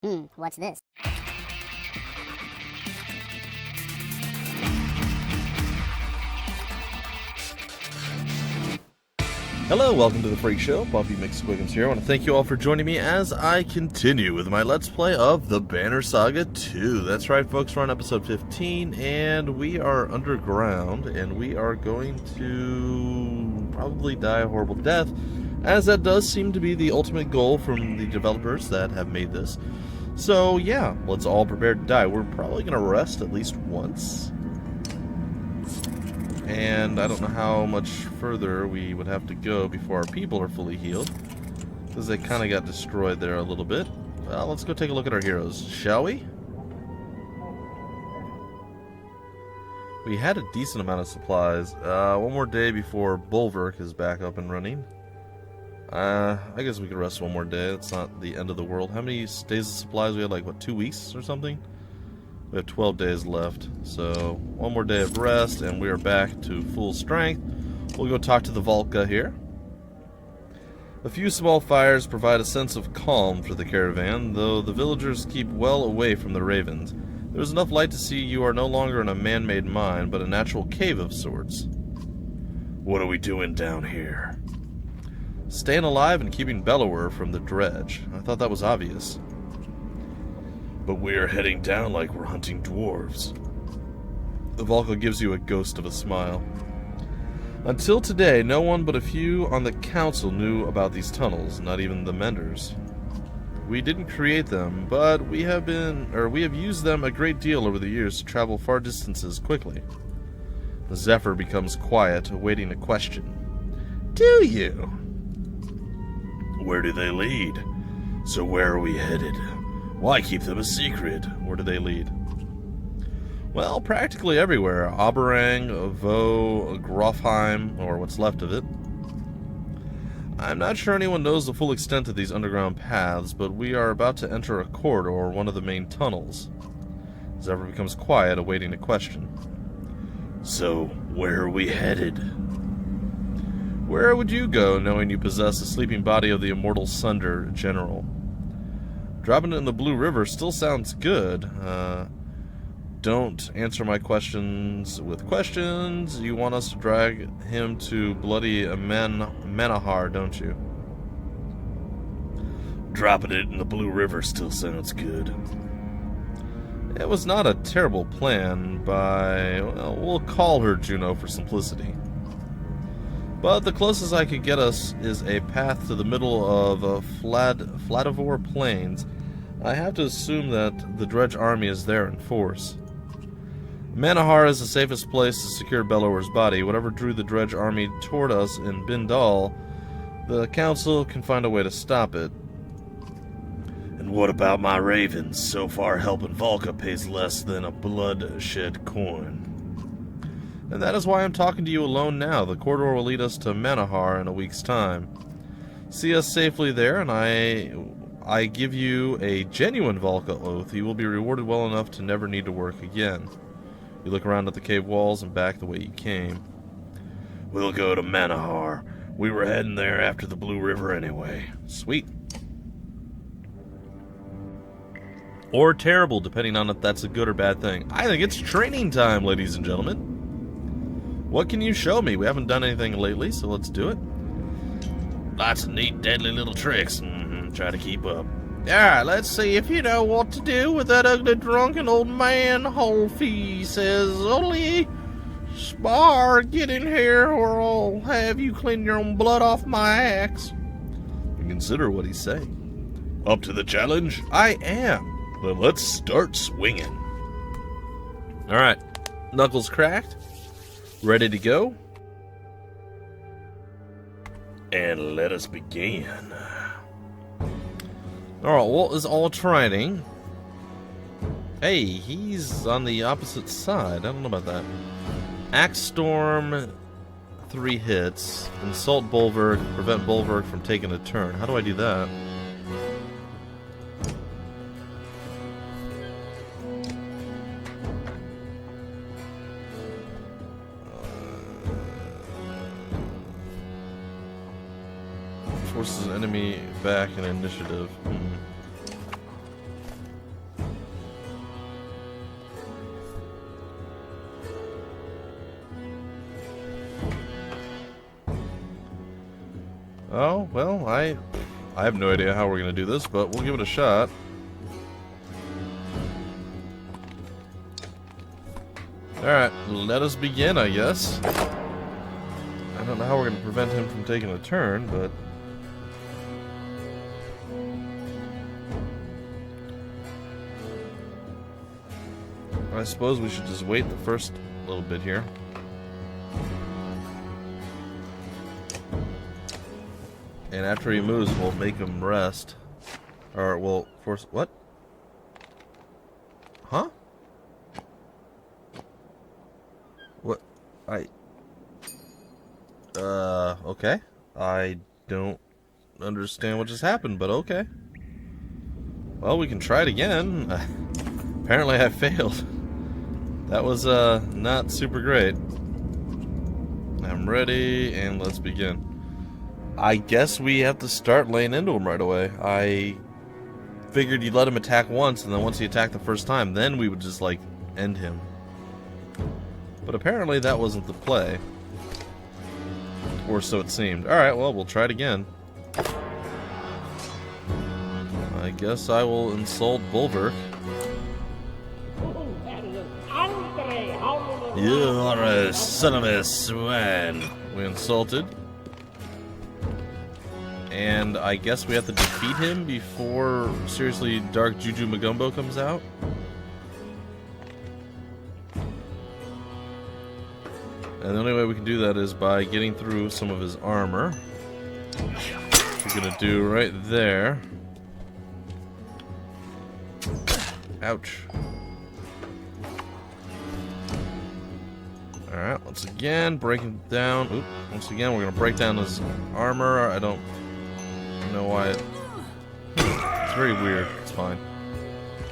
What's this? Hello, welcome to the Freak Show. Bumpy McSquiggums here. I want to thank you all for joining me as I continue with my Let's Play of the Banner Saga 2. That's right, folks, we're on episode 15, and we are underground, and we are going to probably die a horrible death, as that does seem to be the ultimate goal from the developers that have made this. So, yeah, let's all prepare to die. We're probably going to rest at least once. And I don't know how much further we would have to go before our people are fully healed, because they kind of got destroyed there a little bit. Well, let's go take a look at our heroes, shall we? We had a decent amount of supplies. One more day before Bulwark is back up and running. I guess we could rest one more day. It's not the end of the world. How many days of supplies? We had, like, what, 2 weeks or something? We have 12 days left, so one more day of rest, and we are back to full strength. We'll go talk to the Volca here. A few small fires provide a sense of calm for the caravan, though the villagers keep well away from the ravens. There is enough light to see you are no longer in a man-made mine, but a natural cave of sorts. What are we doing down here? Staying alive and keeping Bellower from the Dredge. I thought that was obvious. But we're heading down like we're hunting dwarves. The Volca gives you a ghost of a smile. Until today, no one but a few on the council knew about these tunnels, not even the Menders. We didn't create them, but we have used them a great deal over the years to travel far distances quickly. The Zephyr becomes quiet, awaiting a question. Do you? Where do they lead? So where are we headed? Why keep them a secret? Where do they lead? Well, practically everywhere. Oberang, Vaux, Grofheim, or what's left of it. I'm not sure anyone knows the full extent of these underground paths, but we are about to enter a corridor or one of the main tunnels. Zephyr becomes quiet, awaiting a question. So, where are we headed? Where would you go, knowing you possess the sleeping body of the immortal Sunder General? Dropping it in the Blue River still sounds good. Don't answer my questions with questions. You want us to drag him to bloody Manahar, don't you? Dropping it in the Blue River still sounds good. It was not a terrible plan by... well, we'll call her Juno for simplicity. But the closest I could get us is a path to the middle of Fladivor Plains. I have to assume that the Dredge army is there in force. Manahar is the safest place to secure Bellower's body. Whatever drew the Dredge army toward us in Bindal, the council can find a way to stop it. And what about my ravens? So far, helping Volca pays less than a bloodshed coin. And that is why I'm talking to you alone now. The corridor will lead us to Manahar in a week's time. See us safely there, and I give you a genuine Volca oath. You will be rewarded well enough to never need to work again. You look around at the cave walls and back the way you came. We'll go to Manahar. We were heading there after the Blue River anyway. Sweet. Or terrible, depending on if that's a good or bad thing. I think it's training time, ladies and gentlemen. What can you show me? We haven't done anything lately, so let's do it. Lots of neat, deadly little tricks. Try to keep up. Alright, let's see if you know what to do with that ugly, drunken old man. Holfie says, only Spar, get in here or I'll have you clean your own blood off my axe. And consider what he's saying. Up to the challenge? I am. Then let's start swinging. Alright, knuckles cracked. Ready to go? And let us begin. Alright, what is all training? Hey, he's on the opposite side. I don't know about that. Axe Storm, 3 hits. Insult Bulwark, prevent Bulwark from taking a turn. How do I do that? Forces an enemy back in initiative. Oh, well, I have no idea how we're going to do this, but we'll give it a shot. Alright, let us begin, I guess. I don't know how we're going to prevent him from taking a turn, but... I suppose we should just wait the first little bit here. And after he moves, we'll make him rest. Or we'll force... What? Huh? What? Okay. I don't understand what just happened, but okay. Well, we can try it again. Apparently I failed. That was, not super great. I'm ready, and let's begin. I guess we have to start laying into him right away. I figured you'd let him attack once, and then once he attacked the first time, then we would just, like, end him. But apparently that wasn't the play. Or so it seemed. Alright, well, we'll try it again. I guess I will insult Bulwark. You are a son of a swan. We insulted. And I guess we have to defeat him before, seriously, Dark Juju Magumbo comes out? And the only way we can do that is by getting through some of his armor. Which we're gonna do right there. Ouch. Alright, once again, breaking down. Oop, once again, we're gonna break down his armor. I don't know why it's very weird. It's fine.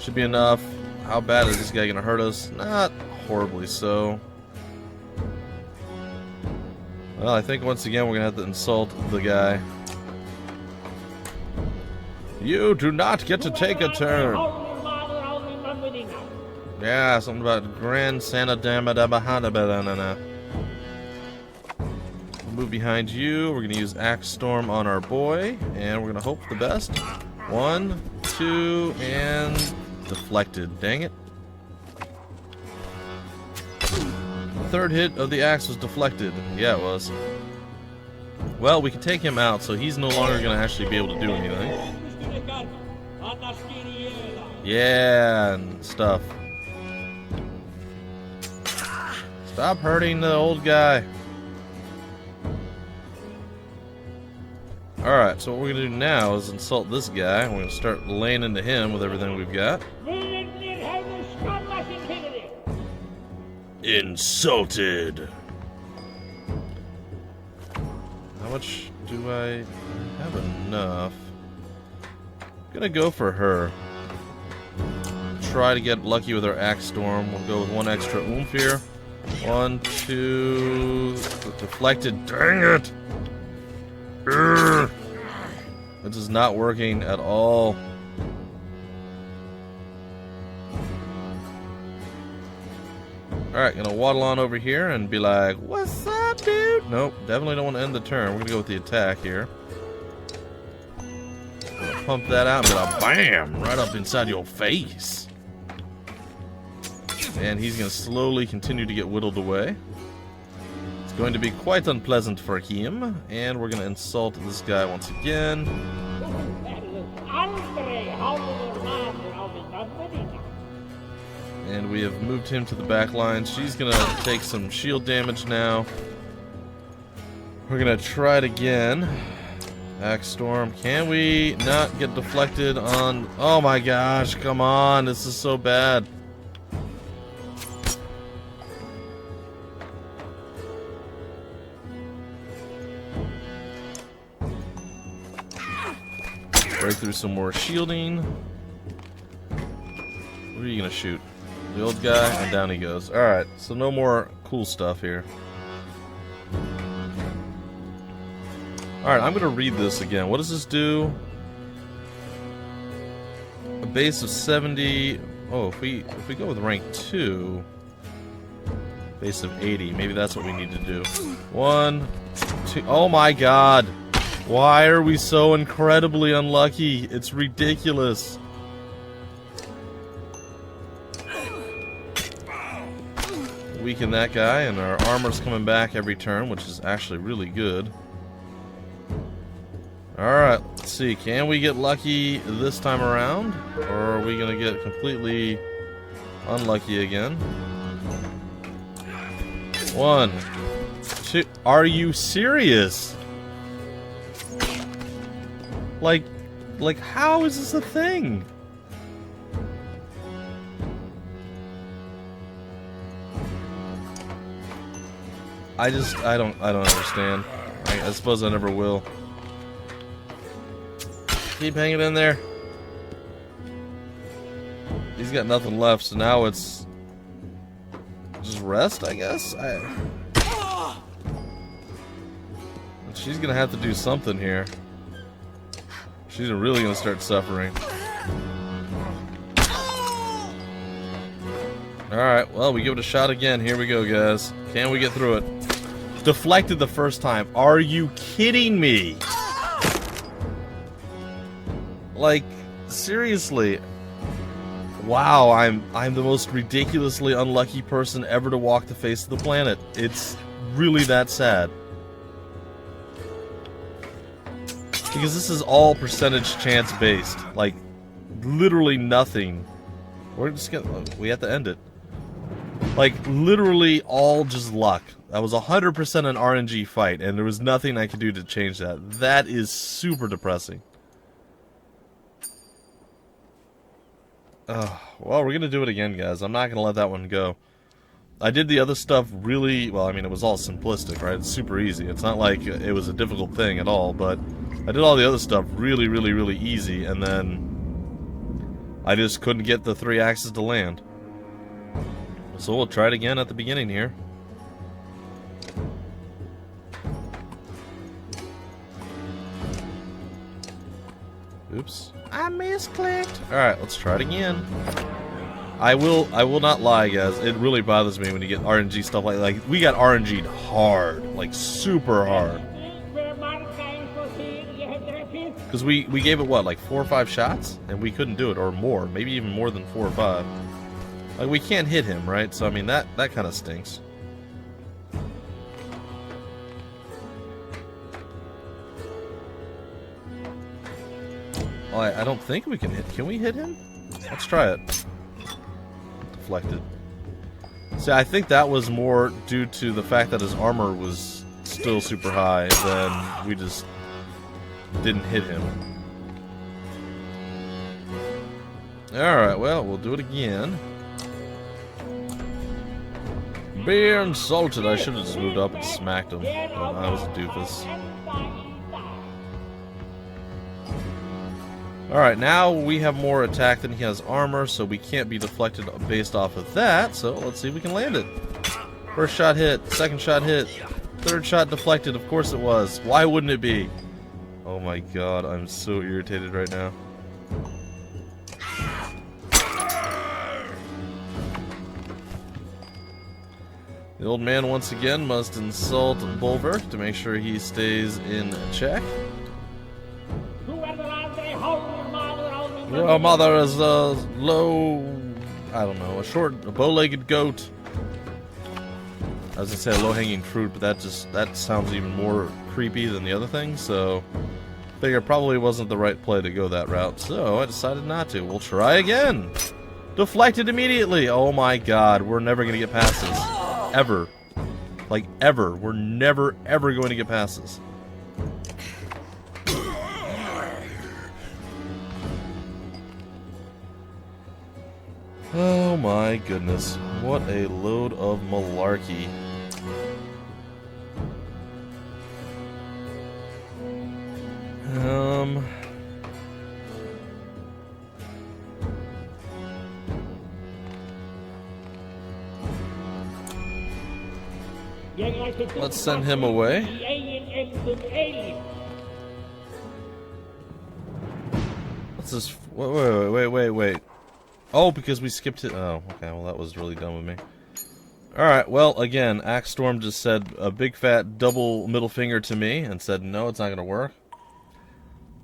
Should be enough. How bad is this guy gonna hurt us? Not horribly so. Well, I think once again we're gonna have to insult the guy. You do not get to take a turn. Yeah, something about Grand Santa Damada. Move behind you. We're gonna use Axe Storm on our boy, and we're gonna hope for the best. 1, 2, and deflected. Dang it. The third hit of the axe was deflected. Yeah, it was. Well, we can take him out, so he's no longer gonna actually be able to do anything. Yeah, and stuff. Stop hurting the old guy. Alright, so what we're going to do now is insult this guy. We're going to start laying into him with everything we've got. Insulted. How much do I have? Enough. I'm going to go for her. Try to get lucky with our Axe Storm. We'll go with one extra oomph here. 1, 2, deflected. Dang it! Urgh. This is not working at all. Alright, gonna waddle on over here and be like, what's up, dude? Nope, definitely don't want to end the turn. We're gonna go with the attack here. Gonna pump that out and be like, bam! Right up inside your face. And he's going to slowly continue to get whittled away. It's going to be quite unpleasant for him. And we're going to insult this guy once again. And we have moved him to the back line. She's going to take some shield damage now. We're going to try it again. Axe Storm. Can we not get deflected on... Oh my gosh, come on. This is so bad. Break through some more shielding. What are you gonna shoot? The old guy, and down he goes. Alright, so no more cool stuff here. Alright, I'm gonna read this again. What does this do? A base of 70. Oh, if we go with rank 2, base of 80. Maybe that's what we need to do. 1, 2. Oh my god! Why are we so incredibly unlucky? It's ridiculous. Weaken that guy, and our armor's coming back every turn, which is actually really good. Alright, let's see. Can we get lucky this time around? Or are we going to get completely unlucky again? 1, 2. Are you serious? Like, how is this a thing? I don't understand. I suppose I never will. Keep hanging in there. He's got nothing left, so now it's just rest, I guess. She's gonna have to do something here. She's really gonna start suffering. Alright, well, we give it a shot again. Here we go, guys. Can we get through it? Deflected the first time. Are you kidding me? Like, seriously. Wow, I'm the most ridiculously unlucky person ever to walk the face of the planet. It's really that sad. Because this is all percentage chance based. Like, literally nothing. We're just gonna... We have to end it. Like, literally all just luck. That was 100% an RNG fight, and there was nothing I could do to change that. That is super depressing. Well, we're gonna do it again, guys. I'm not gonna let that one go. I did the other stuff really... Well, I mean, it was all simplistic, right? It's super easy. It's not like it was a difficult thing at all, but I did all the other stuff really, really, really easy, and then I just couldn't get the 3 axes to land. So we'll try it again at the beginning here. Oops. I misclicked. Alright, let's try it again. I will not lie, guys. It really bothers me when you get RNG stuff like we got RNG'd hard. Like, super hard. Because we gave it, what, like 4 or 5 shots? And we couldn't do it, or more. Maybe even more than 4 or 5. Like, we can't hit him, right? So, I mean, that kind of stinks. Oh, I don't think we can hit... Can we hit him? Let's try it. Deflected. See, I think that was more due to the fact that his armor was still super high than we just didn't hit him. Alright, well, we'll do it again. Beer and salted. I should have just moved up and smacked him. Oh, I was a doofus. Alright, now we have more attack than he has armor, so we can't be deflected based off of that. So let's see if we can land it. First shot hit, second shot hit, third shot deflected. Of course it was. Why wouldn't it be? Oh my god, I'm so irritated right now. The old man once again must insult Bulwark to make sure he stays in check. Your mother is a low... I don't know, a bow-legged goat. I was gonna say a low-hanging fruit, but that sounds even more creepy than the other thing, so... I figure it probably wasn't the right play to go that route, so I decided not to. We'll try again! Deflected immediately! Oh my god, we're never gonna get past this. Ever. Like, ever. We're never, ever going to get past this. Oh my goodness. What a load of malarkey. Let's send him away. What's this? Wait. Oh, because we skipped it. Oh, okay. Well, that was really dumb of me. Alright, well, again, Axe Storm just said a big fat double middle finger to me and said, no, it's not going to work.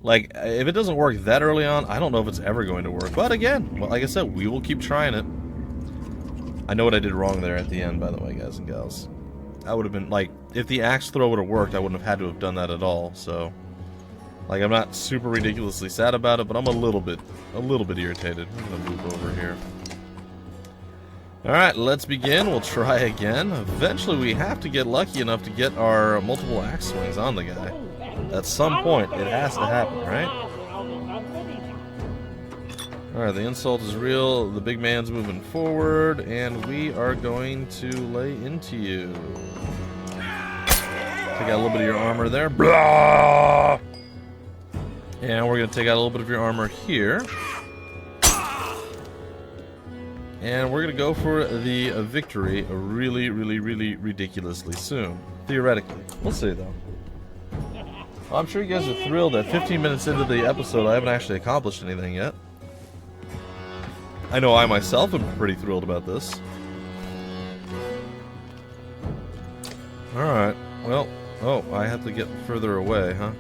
Like, if it doesn't work that early on, I don't know if it's ever going to work. But again, well, like I said, we will keep trying it. I know what I did wrong there at the end, by the way, guys and gals. I would have been, like, if the axe throw would have worked, I wouldn't have had to have done that at all, so... Like, I'm not super ridiculously sad about it, but I'm a little bit irritated. I'm gonna move over here. Alright, let's begin. We'll try again. Eventually, we have to get lucky enough to get our multiple axe swings on the guy. At some point, it has to happen, right? Alright, the insult is real. The big man's moving forward, and we are going to lay into you. Take out a little bit of your armor there. Blah! And we're going to take out a little bit of your armor here. And we're going to go for the victory really, really, really ridiculously soon. Theoretically. We'll see, though. Well, I'm sure you guys are thrilled that 15 minutes into the episode I haven't actually accomplished anything yet. I know I myself am pretty thrilled about this. Alright. Well, oh, I have to get further away, huh?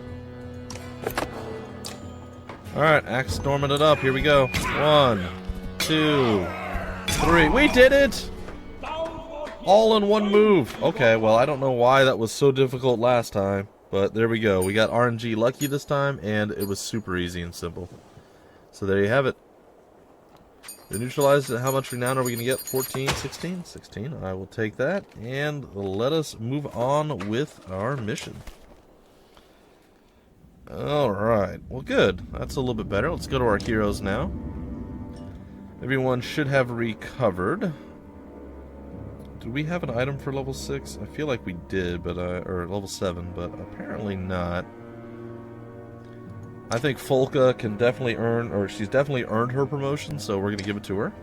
Alright, axe storming it up. Here we go. 1, 2, 3. We did it! All in one move. Okay, well, I don't know why that was so difficult last time. But there we go. We got RNG lucky this time, and it was super easy and simple. So there you have it. We neutralized it. How much renown are we going to get? 14, 16? 16. I will take that. And let us move on with our mission. Alright. Well, good. That's a little bit better. Let's go to our heroes now. Everyone should have recovered. Do we have an item for level 6? I feel like we did, but or level 7, but apparently not. I think Folka can definitely earn, or she's definitely earned her promotion, so we're going to give it to her.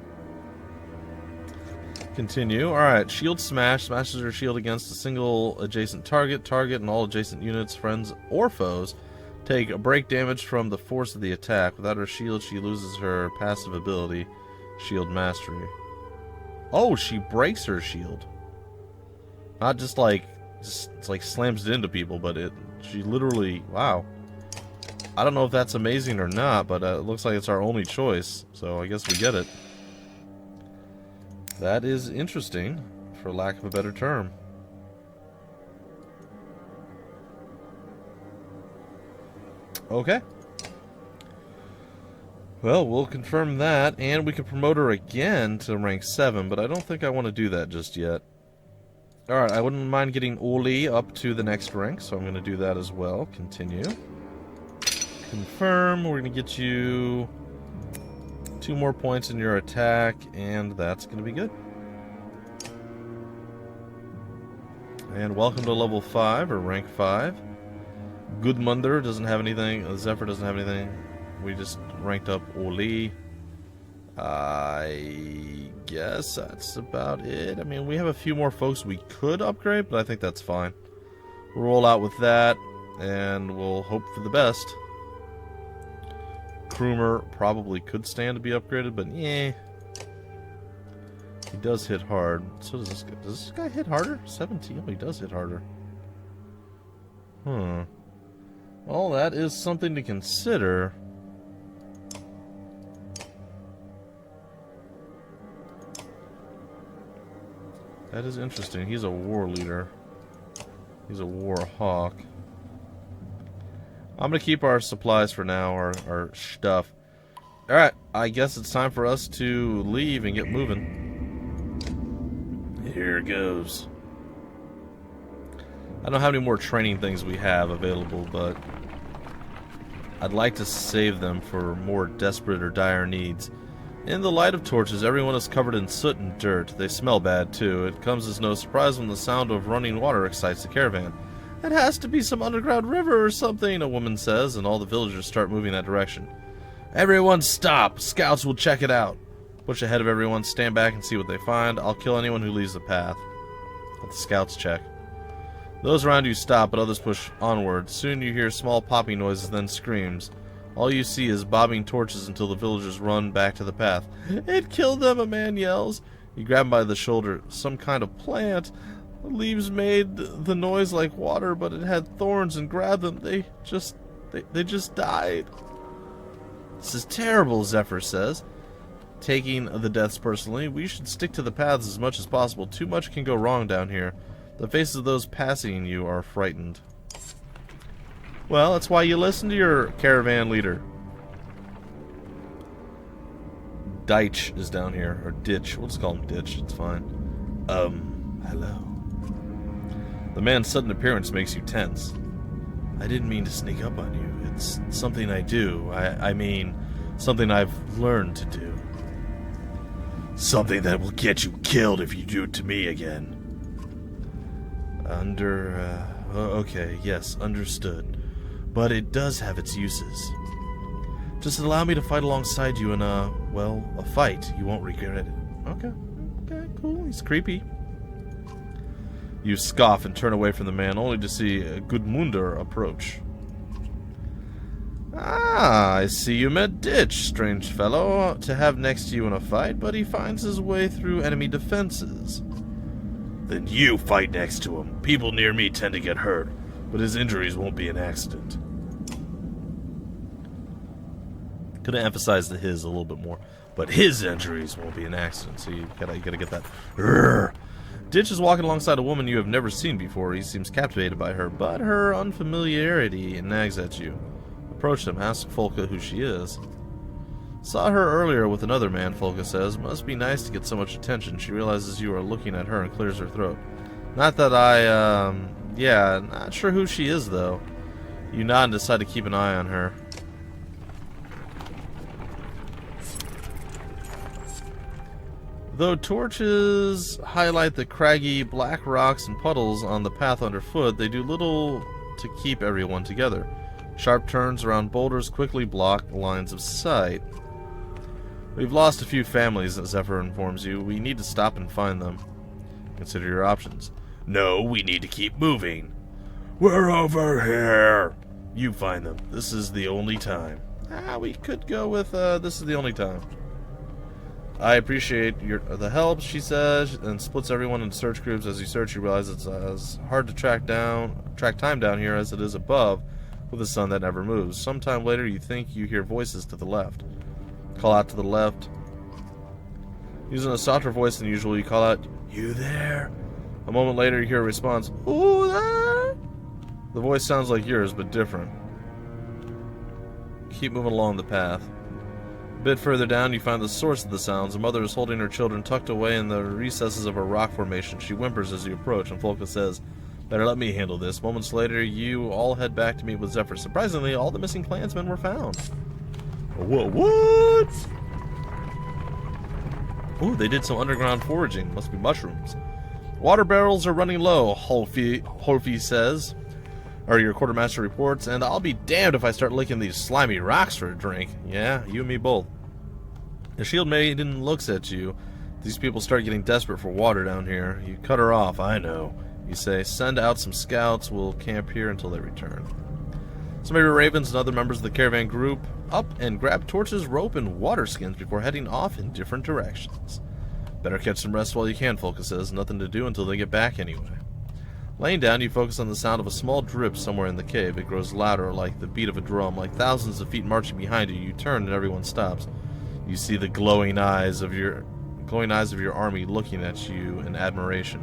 Continue. Alright, shield smash. Smashes her shield against a single adjacent target. Target and all adjacent units, friends, or foes take break damage from the force of the attack. Without her shield, she loses her passive ability, Shield Mastery. Oh, she breaks her shield. Not just like, it's like slams it into people, but she literally, wow. I don't know if that's amazing or not, but it looks like it's our only choice, so I guess we get it. That is interesting, for lack of a better term. Okay. Well, we'll confirm that, and we can promote her again to rank 7, but I don't think I want to do that just yet. Alright, I wouldn't mind getting Oli up to the next rank, so I'm going to do that as well. Continue. Confirm. We're going to get you 2 more points in your attack, and that's going to be good. And welcome to level 5, or rank 5. Gudmundur doesn't have anything. Zephyr doesn't have anything. We just ranked up Oli. I guess that's about it. I mean, we have a few more folks we could upgrade, but I think that's fine. We'll roll out with that, and we'll hope for the best. Krumer probably could stand to be upgraded, but yeah. He does hit hard. So does this guy. Does this guy hit harder? 17? Oh, he does hit harder. Well, that is something to consider. That is interesting. He's a war leader. He's a war hawk. I'm going to keep our supplies for now, our stuff. Alright, I guess it's time for us to leave and get moving. Here goes. I don't know how many more training things we have available, but I'd like to save them for more desperate or dire needs. In the light of torches, everyone is covered in soot and dirt. They smell bad, too. It comes as no surprise when the sound of running water excites the caravan. It has to be some underground river or something, a woman says, and all the villagers start moving that direction. Everyone stop! Scouts will check it out. Push ahead of everyone, stand back and see what they find. I'll kill anyone who leaves the path. Let the scouts check. Those around you stop, but others push onward. Soon you hear small popping noises, then screams. All you see is bobbing torches until the villagers run back to the path. It killed them, a man yells. You grab him by the shoulder. Some kind of plant. The leaves made the noise like water, but it had thorns and grabbed them. They just They just died. This is terrible, Zephyr says, taking the deaths personally. We should stick to the paths as much as possible. Too much can go wrong down here. The faces of those passing you are frightened. Well, that's why you listen to your caravan leader. Deitch is down here, or Ditch. We'll just call him Ditch, it's fine. Hello. The man's sudden appearance makes you tense. I didn't mean to sneak up on you. It's something I do. I mean, something I've learned to do. Something that will get you killed if you do it to me again. Okay, yes, understood. But it does have its uses. Just allow me to fight alongside you in a fight. You won't regret it. Okay, cool. He's creepy. You scoff and turn away from the man, only to see Gudmundur approach. Ah, I see you met Ditch, strange fellow, to have next to you in a fight, but he finds his way through enemy defenses. Then you fight next to him. People near me tend to get hurt, but his injuries won't be an accident. Could have emphasized the his a little bit more, but his injuries won't be an accident, so you gotta get that. Urgh. Ditch is walking alongside a woman you have never seen before. He seems captivated by her, but her unfamiliarity nags at you. Approach him, ask Folka who she is. Saw her earlier with another man, Folka says. Must be nice to get so much attention. She realizes you are looking at her and clears her throat. Not that not sure who she is, though. You nod and decide to keep an eye on her. Though torches highlight the craggy black rocks and puddles on the path underfoot, they do little to keep everyone together. Sharp turns around boulders quickly block lines of sight. We've lost a few families, Zephyr informs you. We need to stop and find them. Consider your options. No, we need to keep moving. We're over here. You find them. This is the only time. We could go with, this is the only time. I appreciate the help, she says, and splits everyone into search groups. As you search, you realize it's as hard to track time down here as it is above, with a sun that never moves. Sometime later, you think you hear voices to the left. Call out to the left. Using a softer voice than usual, you call out, "You there?" A moment later, you hear a response, "Who there?" The voice sounds like yours, but different. Keep moving along the path. A bit further down, you find the source of the sounds. A mother is holding her children tucked away in the recesses of a rock formation. She whimpers as you approach, and Folka says, "Better let me handle this." Moments later, you all head back to meet with Zephyr. Surprisingly, all the missing clansmen were found. What? Ooh, they did some underground foraging. Must be mushrooms. Water barrels are running low, Holfi says. Or your quartermaster reports, and I'll be damned if I start licking these slimy rocks for a drink. Yeah, you and me both. The shield maiden looks at you. These people start getting desperate for water down here. You cut her off. I know. You say, send out some scouts. We'll camp here until they return. Some of your ravens and other members of the caravan group up and grab torches, rope, and water skins before heading off in different directions. Better catch some rest while you can, Folka says. Nothing to do until they get back anyway. Laying down, you focus on the sound of a small drip somewhere in the cave. It grows louder, like the beat of a drum. Like thousands of feet marching behind you, you turn and everyone stops. You see the glowing eyes of your army looking at you in admiration.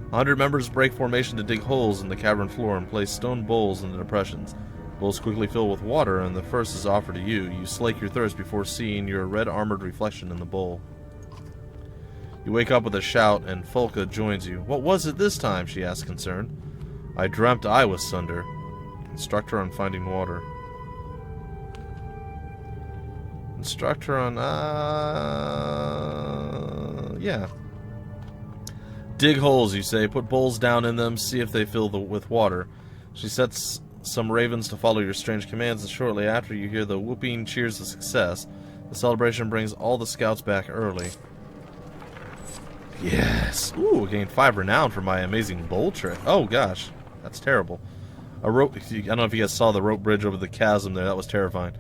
100 members break formation to dig holes in the cavern floor and place stone bowls in the depressions. Bowls quickly fill with water, and the first is offered to you. You slake your thirst before seeing your red-armored reflection in the bowl. You wake up with a shout, and Folka joins you. What was it this time? She asks, concerned. I dreamt I was Sunder. Instruct her on finding water. Instruct her on, yeah. Dig holes, you say. Put bowls down in them, see if they fill with water. She sets some ravens to follow your strange commands, and shortly after you hear the whooping cheers of success. The celebration brings all the scouts back early. Yes. Ooh, gained 5 renown for my amazing bowl trick. Oh gosh, that's terrible. A rope. I don't know if you guys saw the rope bridge over the chasm there. That was terrifying.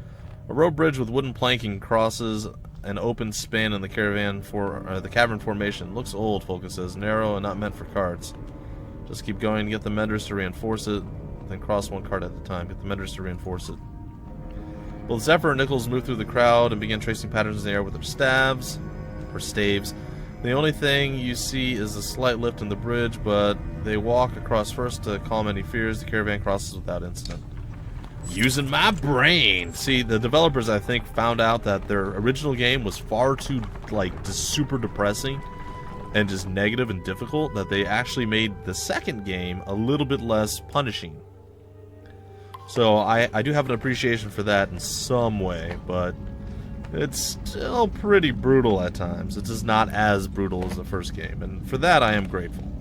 A rope bridge with wooden planking crosses an open span in the cavern formation. Looks old, Folka says. Narrow and not meant for carts. Just keep going and get the menders to reinforce it. then cross one card at a time. Get the menders to reinforce it. Both Zephyr and Nichols move through the crowd and begin tracing patterns in the air with their staves. The only thing you see is a slight lift in the bridge, but they walk across first to calm any fears. The caravan crosses without incident. Using my brain! See, the developers, I think, found out that their original game was far too, just super depressing and just negative and difficult, that they actually made the second game a little bit less punishing. So I do have an appreciation for that in some way, but it's still pretty brutal at times. It's just not as brutal as the first game, and for that I am grateful.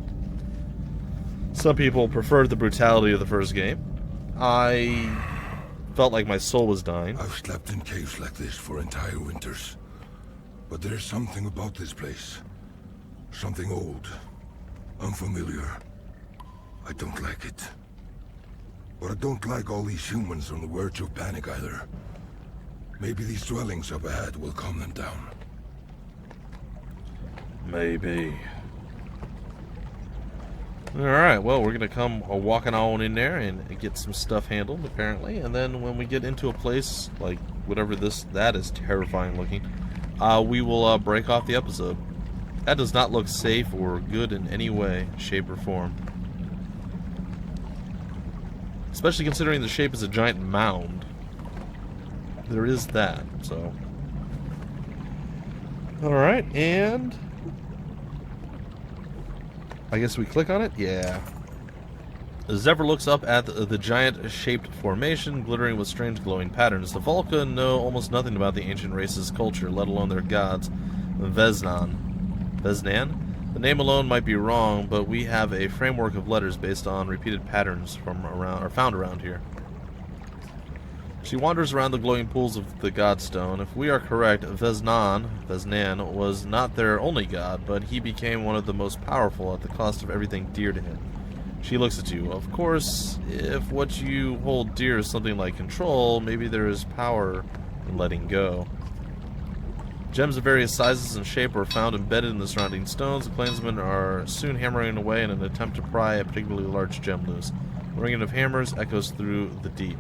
Some people preferred the brutality of the first game. I felt like my soul was dying. I've slept in caves like this for entire winters. But there's something about this place. Something old. Unfamiliar. I don't like it. But I don't like all these humans on the verge of panic either. Maybe these dwellings up ahead will calm them down. Maybe. Alright, well, we're gonna come walking on in there and get some stuff handled, apparently. And then when we get into a place, like whatever that is terrifying looking, we will break off the episode. That does not look safe or good in any way, shape, or form. Especially considering the shape is a giant mound. There is that, so. Alright, and I guess we click on it? Yeah. Zephyr looks up at the giant-shaped formation, glittering with strange glowing patterns. The Volca know almost nothing about the ancient race's culture, let alone their gods. Veznan? The name alone might be wrong, but we have a framework of letters based on repeated patterns from around, or found around here. She wanders around the glowing pools of the Godstone. If we are correct, Veznan was not their only god, but he became one of the most powerful at the cost of everything dear to him. She looks at you. Of course, if what you hold dear is something like control, maybe there is power in letting go. Gems of various sizes and shape are found embedded in the surrounding stones. The clansmen are soon hammering away in an attempt to pry a particularly large gem loose. The ringing of hammers echoes through the deep.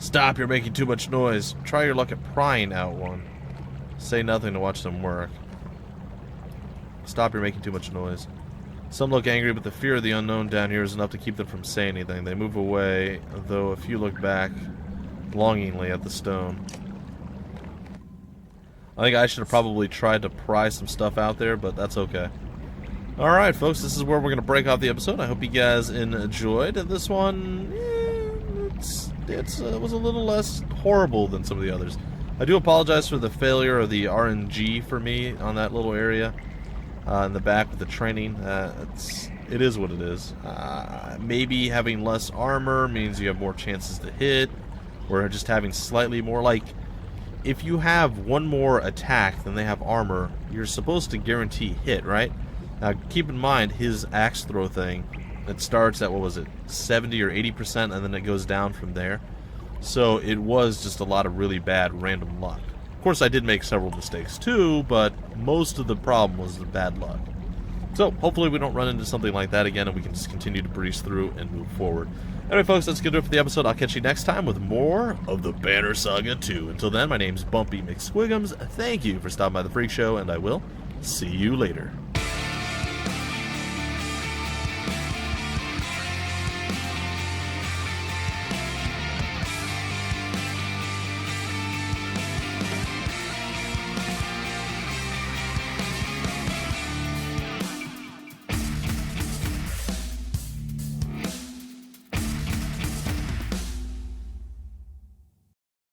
Stop, you're making too much noise. Try your luck at prying out one. Say nothing to watch them work. Stop, you're making too much noise. Some look angry, but the fear of the unknown down here is enough to keep them from saying anything. They move away, though a few look back longingly at the stone. I think I should have probably tried to pry some stuff out there, but that's okay. Alright, folks, this is where we're going to break off the episode. I hope you guys enjoyed. This one, it was a little less horrible than some of the others. I do apologize for the failure of the RNG for me on that little area in the back with the training. It is what it is. Maybe having less armor means you have more chances to hit, or just having slightly more, if you have one more attack than they have armor, you're supposed to guarantee hit, right? Now, keep in mind, his axe throw thing, it starts at, 70 or 80%, and then it goes down from there. So it was just a lot of really bad random luck. Of course, I did make several mistakes too, but most of the problem was the bad luck. So hopefully we don't run into something like that again, and we can just continue to breeze through and move forward. Anyway, folks, that's going to do it for the episode. I'll catch you next time with more of the Banner Saga 2. Until then, my name's Bumpy McSquigums. Thank you for stopping by the Freak Show, and I will see you later.